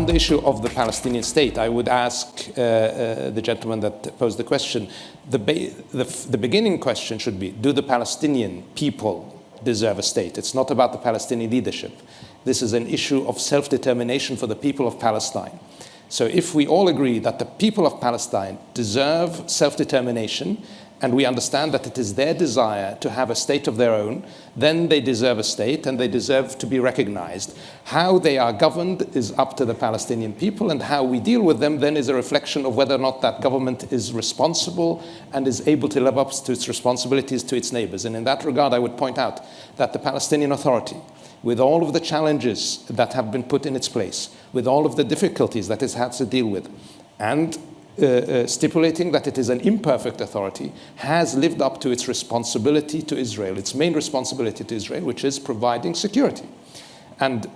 on the issue of the Palestinian state, I would ask the gentleman that posed the question, the beginning question should be, do the Palestinian people deserve a state? It's not about the Palestinian leadership. This is an issue of self-determination for the people of Palestine. So if we all agree that the people of Palestine deserve self-determination, and we understand that it is their desire to have a state of their own, then they deserve a state and they deserve to be recognized. How they are governed is up to the Palestinian people, and how we deal with them then is a reflection of whether or not that government is responsible and is able to live up to its responsibilities to its neighbors. And in that regard, I would point out that the Palestinian Authority, with all of the challenges that have been put in its place, with all of the difficulties that it has to deal with, and stipulating that it is an imperfect authority, has lived up to its responsibility to Israel, its main responsibility to Israel, which is providing security. And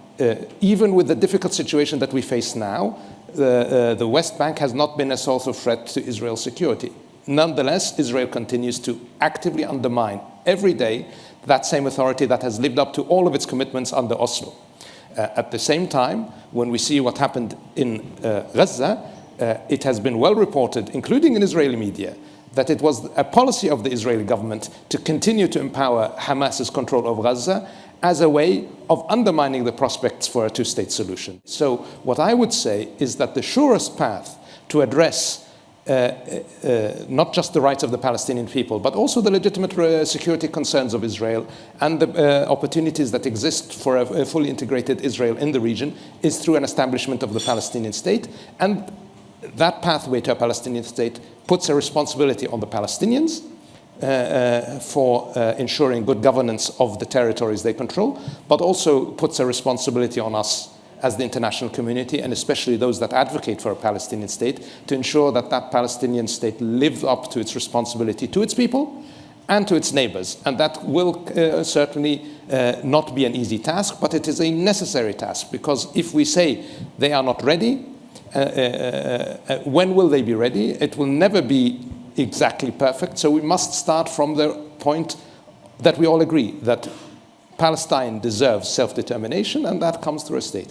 even with the difficult situation that we face now, the West Bank has not been a source of threat to Israel's security. Nonetheless, Israel continues to actively undermine every day that same authority that has lived up to all of its commitments under Oslo. At the same time, when we see what happened in Gaza, it has been well reported, including in Israeli media, that it was a policy of the Israeli government to continue to empower Hamas's control of Gaza as a way of undermining the prospects for a two-state solution. So what I would say is that the surest path to address not just the rights of the Palestinian people, but also the legitimate security concerns of Israel and the opportunities that exist for a fully integrated Israel in the region, is through an establishment of the Palestinian state. And that pathway to a Palestinian state puts a responsibility on the Palestinians for ensuring good governance of the territories they control, but also puts a responsibility on us as the international community, and especially those that advocate for a Palestinian state, to ensure that that Palestinian state lives up to its responsibility to its people and to its neighbors. And that will certainly not be an easy task, but it is a necessary task, because if we say they are not ready, when will they be ready? It will never be exactly perfect. So we must start from the point that we all agree that Palestine deserves self-determination, and that comes through a state.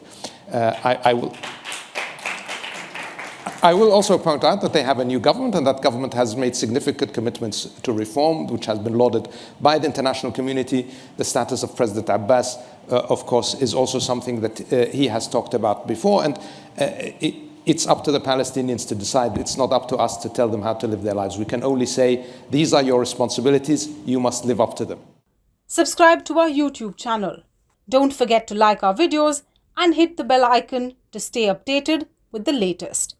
I will also point out that they have a new government, and that government has made significant commitments to reform, which has been lauded by the international community. The status of President Abbas, of course, is also something that he has talked about before, and it's up to the Palestinians to decide. It's not up to us to tell them how to live their lives. We can only say, these are your responsibilities, you must live up to them. Subscribe to our YouTube channel. Don't forget to like our videos and hit the bell icon to stay updated with the latest.